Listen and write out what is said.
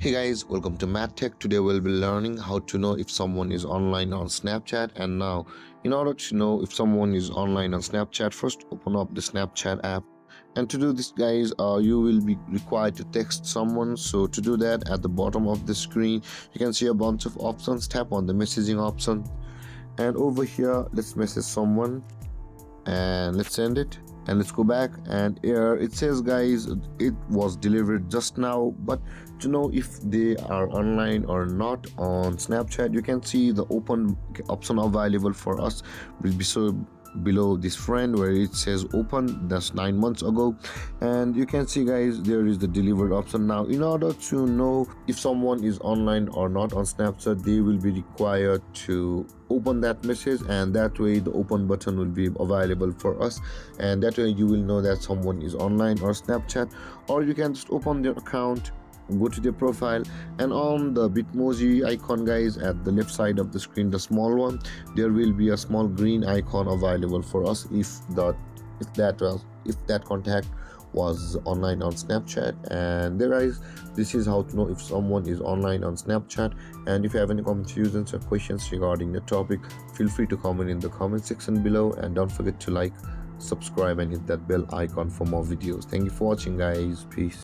Hey guys, welcome to MathTech. Today we'll be learning how to know if someone is online on Snapchat. And now, in order to know if someone is online on Snapchat, first open up the Snapchat app. And to do this, guys, you will be required to text someone. So to do that, at the bottom of the screen, you can see a bunch of options. Tap on the messaging option, and over here, let's message someone and let's send it, and let's go back. And here it says, guys, it was delivered just now. But to know if they are online or not on Snapchat, you can see the open option available for us will be so below this friend where it says open, that's 9 months ago. And you can see, guys, there is the delivered option. Now in order to know if someone is online or not on Snapchat, they will be required to open that message, and that way the open button will be available for us, and that way you will know that someone is online or Snapchat. Or you can just open their account, go to their profile, and on the Bitmoji icon, guys, at the left side of the screen, the small one, there will be a small green icon available for us if that contact was online on Snapchat. And there is, this is how to know if someone is online on Snapchat. And if you have any confusions or questions regarding the topic, feel free to comment in the comment section below, and don't forget to like, subscribe, and hit that bell icon for more videos. Thank you for watching, guys. Peace.